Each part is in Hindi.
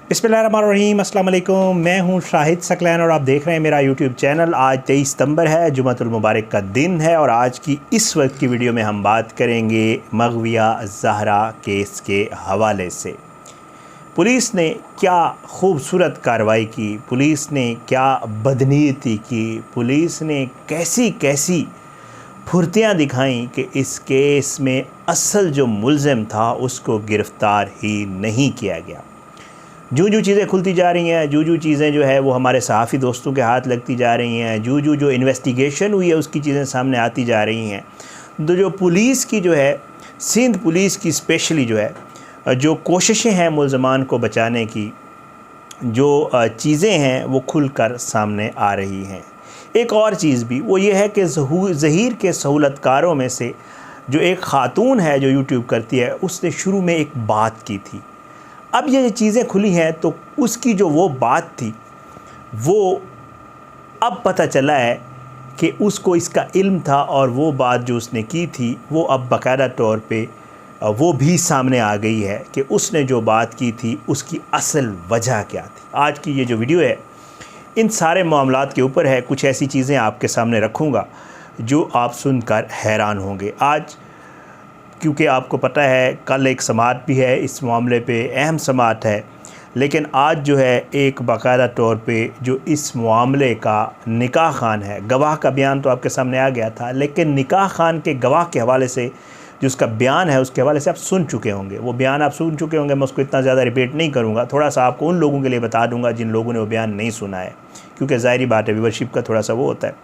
बिस्मिल्लाहिर्रहमानिर्रहीम, अस्सलाम वालेकुम। मैं हूं शाहिद सकलैन और आप देख रहे हैं मेरा यूट्यूब चैनल। आज 23 सितंबर है, जुमातुल मुबारक का दिन है और आज की इस वक्त की वीडियो में हम बात करेंगे मग़विया ज़हरा केस के हवाले से। पुलिस ने क्या खूबसूरत कार्रवाई की, पुलिस ने क्या बदनीयती की, पुलिस ने कैसी कैसी फुर्तियाँ दिखाईं कि इस केस में असल जो मुल्ज़िम था उसको गिरफ़्तार ही नहीं किया गया। जो चीज़ें खुलती जा रही हैं, जो चीज़ें जो है वो हमारे सहाफ़ी दोस्तों के हाथ लगती जा रही हैं, जो इन्वेस्टिगेशन हुई है उसकी चीज़ें सामने आती जा रही हैं। तो जो पुलिस की जो है, सिंध पुलिस की स्पेशली जो है जो कोशिशें हैं मुल्ज़मान को बचाने की, जो चीज़ें हैं वो खुल कर सामने आ रही हैं। एक और चीज़ भी वो ये है कि ज़हीर के सहूलतकारों में से जो एक ख़ातून है जो यूट्यूब करती है, उसने शुरू में एक बात की थी। अब ये चीज़ें खुली हैं तो उसकी जो वो बात थी वो अब पता चला है कि उसको इसका इल्म था और वो बात जो उसने की थी वो अब बाकायदा तौर पे वो भी सामने आ गई है कि उसने जो बात की थी उसकी असल वजह क्या थी। आज की ये जो वीडियो है इन सारे मामलात के ऊपर है। कुछ ऐसी चीज़ें आपके सामने रखूँगा जो आप सुनकर हैरान होंगे। आज क्योंकि आपको पता है कल एक समाअत भी है, इस मामले पे अहम समाअत है, लेकिन आज जो है एक बाकायदा तौर पे जो इस मामले का निकाह खान है, गवाह का बयान तो आपके सामने आ गया था, लेकिन निकाह खान के गवाह के हवाले से जो उसका बयान है उसके हवाले से आप सुन चुके होंगे। वो बयान आप सुन चुके होंगे, मैं उसको इतना ज़्यादा रिपीट नहीं करूँगा। थोड़ा सा आपको उन लोगों के लिए बता दूँगा जिन लोगों ने वो बयान नहीं सुना है, क्योंकि ज़ाहिरी बात है व्यूअरशिप का थोड़ा सा वो होता है।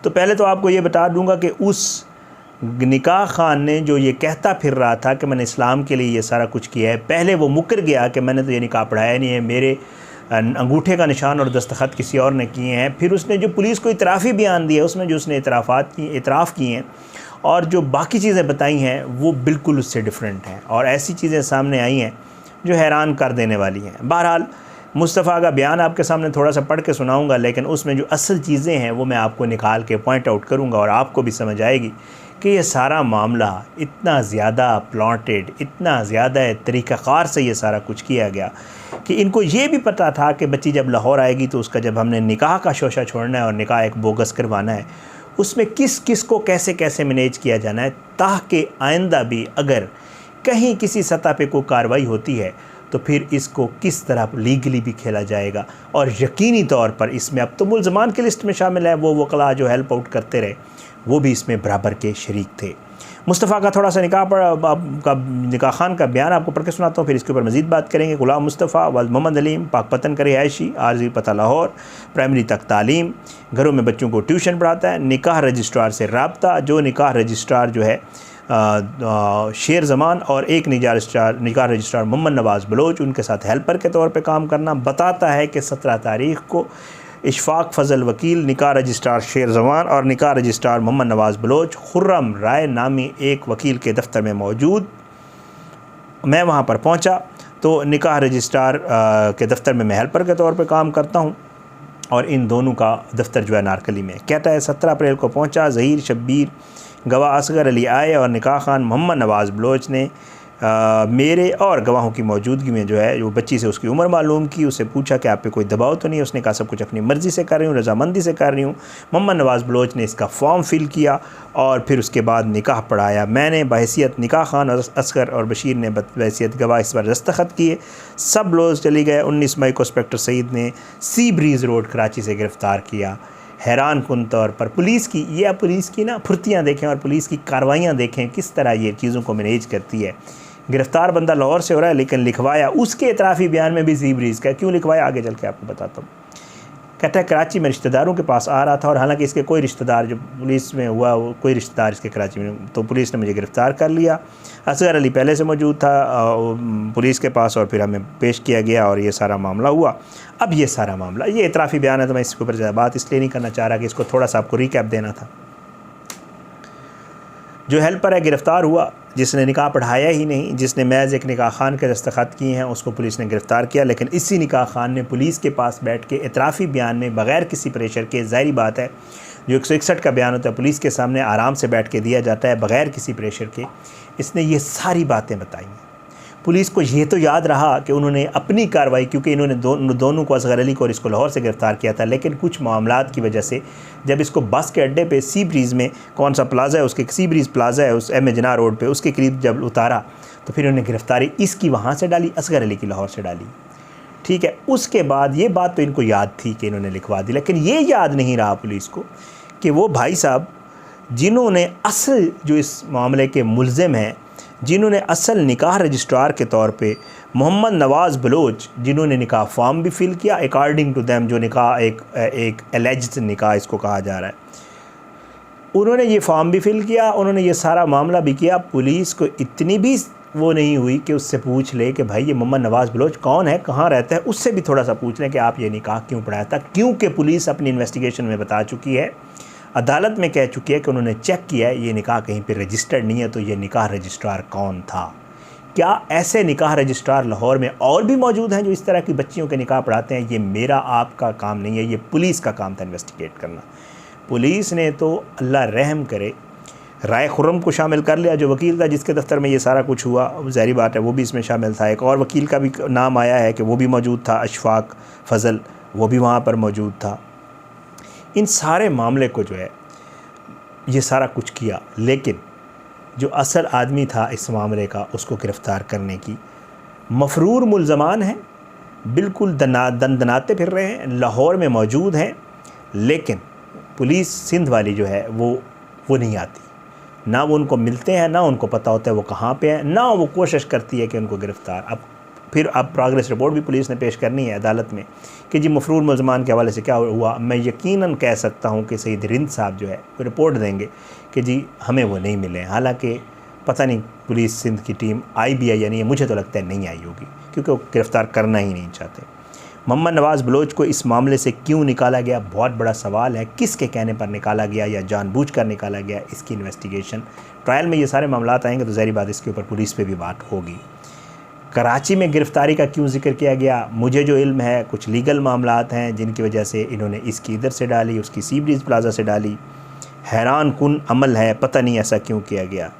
तो पहले तो आपको ये बता दूँगा कि उस निकाह खान ने जो ये कहता फिर रहा था कि मैंने इस्लाम के लिए ये सारा कुछ किया है, पहले वो मुकर गया कि मैंने तो ये निकाह पढ़ाया नहीं है, मेरे अंगूठे का निशान और दस्तखत किसी और ने किए हैं। फिर उसने जो पुलिस को इतराफ़ी बयान दिया उसमें जो उसने इतराफ़ किए हैं और जो बाकी चीज़ें बताई हैं वो बिल्कुल उससे डिफरेंट हैं और ऐसी चीज़ें सामने आई हैं जो हैरान कर देने वाली हैं। बहरहाल मुस्तफ़ा का बयान आपके सामने थोड़ा सा पढ़ के सुनाऊँगा, लेकिन उसमें जो असल चीज़ें हैं वो मैं आपको निकाल के पॉइंट आउट करूँगा और आपको भी समझ आएगी कि ये सारा मामला इतना ज़्यादा प्लॉटेड, इतना ज़्यादा तरीक़ाकार से ये सारा कुछ किया गया कि इनको ये भी पता था कि बच्ची जब लाहौर आएगी तो उसका जब हमने निकाह का शोशा छोड़ना है और निकाह एक बोगस करवाना है, उसमें किस किस को कैसे कैसे मैनेज किया जाना है, ताकि आइंदा भी अगर कहीं किसी सतह पे कोई कार्रवाई होती है तो फिर इसको किस तरह लीगली भी खेला जाएगा। और यकीनी तौर पर इसमें अब तो मुल्ज़मान की लिस्ट में शामिल है, वो वकला जो हेल्प आउट करते रहे वो भी इसमें बराबर के शरीक थे। मुस्तफ़ा का थोड़ा सा निकाह खान का बयान आपको पढ़ के सुनाता हूँ, फिर इसके ऊपर मज़ीद बात करेंगे। गुलाम मुस्तफ़ा वाल मोहम्मद अलीम, पाकपतन का रिहायशी, आरज़ी पता लाहौर, प्राइमरी तक तालीम, घरों में बच्चों को ट्यूशन पढ़ाता है। निकाह रजिस्ट्रार से रब्ता, जो निकाह रजिस्ट्रार जो है शेर ज़मान और एक निकाह रजिस्ट्रार मोहम्मद नवाज़ बलोच, उनके साथ हेल्पर के तौर पे काम करना। बताता है कि 17 तारीख़ को इशफ़ाक़ फ़ज़ल वकील, निकाह रजिस्ट्रार शेर ज़मान और निकाह रजिस्ट्रार मोहम्मद नवाज़ बलोच खुर्रम राय नामी एक वकील के दफ्तर में मौजूद। मैं वहाँ पर पहुँचा तो निकाह रजिस्ट्रार के दफ्तर में मैं हेल्पर के तौर पे काम करता हूँ और इन दोनों का दफ्तर जो है नारकली में। कहता है 17 अप्रैल को पहुँचा, ज़हीर शब्बीर गवाह असगर अली आए और निकाह खान मोहम्मद नवाज़ बलोच ने मेरे और गवाहों की मौजूदगी में जो है वो बच्ची से उसकी उम्र मालूम की, उससे पूछा कि आप पे कोई दबाव तो नहीं है। उसने कहा सब कुछ अपनी मर्ज़ी से कर रही हूँ, रज़ामंदी से कर रही हूँ। मोहम्मद नवाज़ बलोच ने इसका फॉर्म फिल किया और फिर उसके बाद निकाह पढ़ाया। मैंने बहैसियत निकाह खान और असगर और बशीर ने बहैसियत गवाह इस पर दस्तखत किए। सब लोग चली गए। 19 मई को इंस्पेक्टर सईद ने सी ब्रीज़ रोड कराची से गिरफ़्तार किया। हैरान कुन तौर पर पुलिस की ना फुर्तियाँ देखें और पुलिस की कार्रवाइयाँ देखें, किस तरह ये चीज़ों को मैनेज करती है। गिरफ़्तार बंदा लाहौर से हो रहा है, लेकिन लिखवाया उसके इतराफ़ी बयान में भी सी ब्रीज़ का। क्यों लिखवाया आगे चल के आपको बताता हूँ। कहता है कराची में रिश्तेदारों के पास आ रहा था और हालांकि इसके कोई रिश्तेदार जो पुलिस में हुआ वो कोई रिश्तेदार इसके कराची में, तो पुलिस ने मुझे गिरफ़्तार कर लिया। असगर अली पहले से मौजूद था पुलिस के पास और फिर हमें पेश किया गया और ये सारा मामला हुआ। अब ये सारा मामला, ये इतराफ़ी बयान है तो मैं इसके ऊपर ज़्यादा बात इसलिए नहीं करना चाह रहा कि इसको थोड़ा सा आपको रिकैप देना था। जो हेल्पर है गिरफ़्तार हुआ, जिसने निकाह पढ़ाया ही नहीं, जिसने महज एक निकाह खान के दस्तखत किए हैं, उसको पुलिस ने गिरफ़्तार किया। लेकिन इसी निकाह खान ने पुलिस के पास बैठ के इतराफ़ी बयान में बग़ैर किसी प्रेशर के, ज़ाहिरी बात है जो 161 का बयान होता है पुलिस के सामने आराम से बैठ के दिया जाता है बग़ैर किसी प्रेशर के, इसने ये सारी बातें बताई हैं। पुलिस को ये तो याद रहा कि उन्होंने अपनी कार्रवाई, क्योंकि इन्होंने दोनों को, असगर अली को और इसको लाहौर से गिरफ़्तार किया था, लेकिन कुछ मामलात की वजह से जब इसको बस के अड्डे पे सी ब्रीज़ में, कौन सा प्लाज़ा है उसके, सी ब्रीज़ प्लाज़ा है उस एम जिनाह रोड पे, उसके करीब जब उतारा तो फिर उन्होंने गिरफ़्तारी इसकी वहाँ से डाली, असगर अली की लाहौर से डाली। ठीक है, उसके बाद ये बात तो इनको याद थी कि इन्होंने लिखवा दी, लेकिन ये याद नहीं रहा पुलिस को कि वो भाई साहब जिन्होंने असल जो इस मामले के मुल्ज़िम हैं, जिन्होंने असल निकाह रजिस्ट्रार के तौर पे मोहम्मद नवाज़ बलोच, जिन्होंने निकाह फॉर्म भी फ़िल किया अकॉर्डिंग टू दैम, जो निकाह एक एलिज्ड निकाह इसको कहा जा रहा है, उन्होंने ये फॉर्म भी फ़िल किया, उन्होंने ये सारा मामला भी किया। पुलिस को इतनी भी वो नहीं हुई कि उससे पूछ ले कि भाई ये मोहम्मद नवाज़ बलोच कौन है, कहाँ रहता है, उससे भी थोड़ा सा पूछ लें कि आप ये निकाह क्यों पढ़ाया था, क्योंकि पुलिस अपनी इन्वेस्टिगेशन में बता चुकी है, अदालत में कह चुकी है कि उन्होंने चेक किया है ये निकाह कहीं पे रजिस्टर्ड नहीं है, तो ये निकाह रजिस्ट्रार कौन था। क्या ऐसे निकाह रजिस्ट्रार लाहौर में और भी मौजूद हैं जो इस तरह की बच्चियों के निकाह पढ़ाते हैं? ये मेरा आपका काम नहीं है, ये पुलिस का काम था इन्वेस्टिगेट करना। पुलिस ने तो अल्लाह रहम करे राय खुर्रम को शामिल कर लिया, जो वकील था जिसके दफ्तर में ये सारा कुछ हुआ, ज़ाहिर बात है वो भी इसमें शामिल था। एक और वकील का भी नाम आया है कि वो भी मौजूद था, अशफाक फ़ज़ल, वो भी वहाँ पर मौजूद था। इन सारे मामले को जो है ये सारा कुछ किया, लेकिन जो असल आदमी था इस मामले का, उसको गिरफ़्तार करने की मफरूर मुल्ज़मान हैं, बिल्कुल दनाते फिर रहे हैं, लाहौर में मौजूद हैं, लेकिन पुलिस सिंध वाली जो है वो नहीं आती, ना वो उनको मिलते हैं, ना उनको पता होता है वो कहाँ पे हैं, ना वो कोशिश करती है कि उनको गिरफ़्तार। अब प्रोग्रेस रिपोर्ट भी पुलिस ने पेश करनी है अदालत में कि जी मफरूर मुल्ज़मान के हवाले से क्या हुआ। मैं यकीनन कह सकता हूँ कि सईद रिंद साहब जो है वो रिपोर्ट देंगे कि जी हमें वो नहीं मिले। हालांकि पता नहीं पुलिस सिंध की टीम आई भी है या नहीं, मुझे तो लगता है नहीं आई होगी, क्योंकि वो गिरफ़्तार करना ही नहीं चाहते। मोहम्मद नवाज़ बलोच को इस मामले से क्यों निकाला गया, बहुत बड़ा सवाल है। किसके कहने पर निकाला गया या जानबूझकर निकाला गया, इसकी इन्वेस्टिगेशन ट्रायल में ये सारे मामलात आएंगे तो ज़ाहिर बात इसके ऊपर पुलिस पे भी बात होगी। कराची में गिरफ़्तारी का क्यों ज़िक्र किया गया, मुझे जो इल्म है कुछ लीगल मामलात हैं जिनकी वजह से इन्होंने इसकी इधर से डाली, उसकी सी ब्रीज़ प्लाज़ा से डाली। हैरान कुन अमल है, पता नहीं ऐसा क्यों किया गया।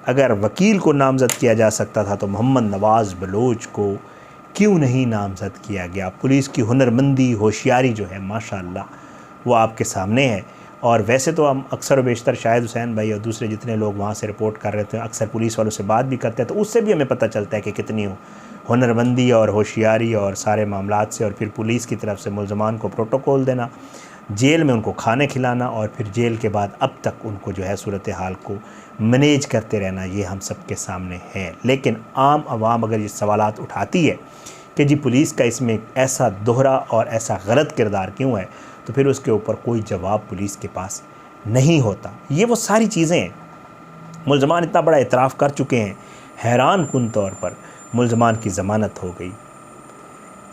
अगर वकील को नामज़द किया जा सकता था तो मोहम्मद नवाज़ बलोच को क्यों नहीं नामज़द किया गया। पुलिस की हुनरमंदी, होशियारी जो है माशाअल्लाह वो आपके सामने है। और वैसे तो हम अक्सर व बेशतर शाहिद हुसैन भाई और दूसरे जितने लोग वहाँ से रिपोर्ट कर रहे थे, अक्सर पुलिस वालों से बात भी करते हैं, तो उससे भी हमें पता चलता है कि कितनी हुनरमंदी और होशियारी और सारे मामलात से, और फिर पुलिस की तरफ से मुल्ज़मान को प्रोटोकॉल देना, जेल में उनको खाने खिलाना, और फिर जेल के बाद अब तक उनको जो है सूरत हाल को मैनेज करते रहना, ये हम सब के सामने है। लेकिन आम आवाम अगर ये सवालात उठाती है कि जी पुलिस का इसमें ऐसा दोहरा और ऐसा गलत किरदार क्यों है, तो फिर उसके ऊपर कोई जवाब पुलिस के पास नहीं होता। ये वो सारी चीज़ें हैं। मुल्ज़मान इतना बड़ा इतराफ़ कर चुके हैं, हैरान कुन तौर पर मुल्ज़मान की ज़मानत हो गई।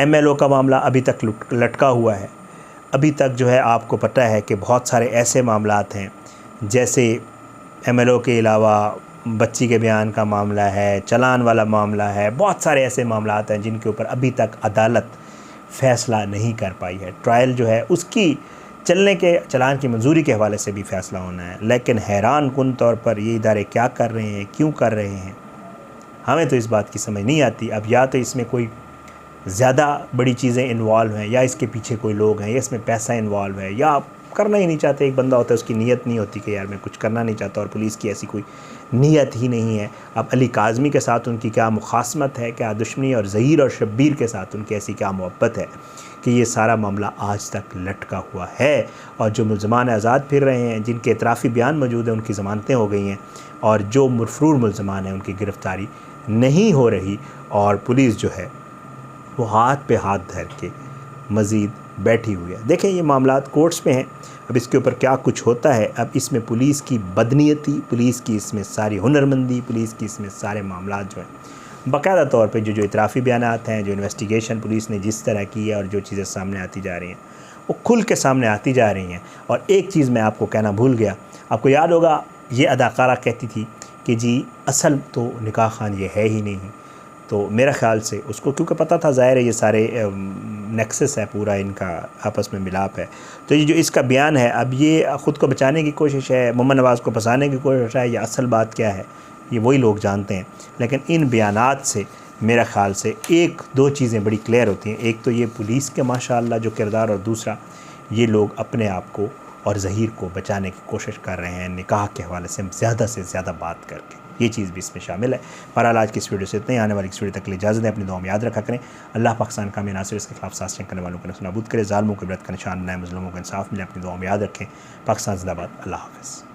MLO का मामला अभी तक लटका हुआ है। अभी तक जो है आपको पता है कि बहुत सारे ऐसे मामलात हैं, जैसे MLO के अलावा बच्ची के बयान का मामला है, चलान वाला मामला है, बहुत सारे ऐसे मामलात हैं जिनके ऊपर अभी तक अदालत फ़ैसला नहीं कर पाई है। ट्रायल जो है उसकी चलने के, चलान की मंजूरी के हवाले से भी फ़ैसला होना है। लेकिन हैरान कुन तौर पर ये इदारे क्या कर रहे हैं, क्यों कर रहे हैं, हमें तो इस बात की समझ नहीं आती। अब या तो इसमें कोई ज़्यादा बड़ी चीज़ें इन्वॉल्व हैं, या इसके पीछे कोई लोग हैं, या इसमें पैसा इन्वॉल्व है, या करना ही नहीं चाहते। एक बंदा होता है उसकी नीयत नहीं होती कि यार मैं कुछ करना नहीं चाहता, और पुलिस की ऐसी कोई नीयत ही नहीं है। अब अली काज़मी के साथ उनकी क्या मुखासमत है, क्या दुश्मनी, और ज़हीर और शब्बीर के साथ उनकी ऐसी क्या मोहब्बत है कि ये सारा मामला आज तक लटका हुआ है। और जो मुल्ज़मान आज़ाद फिर रहे हैं, जिनके इतराफ़ी बयान मौजूद हैं, उनकी ज़मानतें हो गई हैं, और जो मफरूर मुल्ज़मान हैं उनकी गिरफ़्तारी नहीं हो रही, और पुलिस जो है वो हाथ पे हाथ धर के मज़ीद बैठी हुई है। देखें ये मामलात कोर्ट्स में हैं, अब इसके ऊपर क्या कुछ होता है। अब इसमें पुलिस की बदनीयती, पुलिस की इसमें सारी हुनरमंदी, पुलिस की इसमें सारे मामलात जो हैं बाकायदा तौर पे जो इतराफ़ी बयानात हैं, जो इन्वेस्टिगेशन पुलिस ने जिस तरह की है, और जो चीज़ें सामने आती जा रही हैं वो खुल के सामने आती जा रही हैं। और एक चीज़ मैं आपको कहना भूल गया, आपको याद होगा ये अदाकारा कहती थी कि जी असल तो निकाह खान ये है ही नहीं, तो मेरा ख़्याल से उसको क्योंकि पता था ज़ाहिर है ये सारे नेक्सस है, पूरा इनका आपस में मिलाप है, तो ये जो इसका बयान है अब ये ख़ुद को बचाने की कोशिश है, मोहम्मद नवाज़ को फंसाने की कोशिश है, या असल बात क्या है ये वही लोग जानते हैं। लेकिन इन बयानात से मेरा ख़्याल से एक दो चीज़ें बड़ी क्लियर होती हैं। एक तो ये पुलिस के माशाअल्लाह जो किरदार, और दूसरा ये लोग अपने आप को और ज़हीर को बचाने की कोशिश कर रहे हैं निकाह के हवाले से ज़्यादा बात करके। ये चीज़ भी इसमें शामिल है। बहरहाल आज की इस वीडियो से इतने ही, आने वाली इस वीडियो तक के लिए इजाज़त दें। अपनी दुआ में याद रखा करें। अल्लाह पाकिस्तान का नासिर इसके खिलाफ साज़ करने वालों को नसूनाबूद करे, ज़ालिमों को इबरत का निशान बनाए, मज़लूमों को इंसाफ मिले। अपनी दुआ में याद रखें। पाकिस्तान ज़िंदाबाद। अल्लाह हाफ़िज़।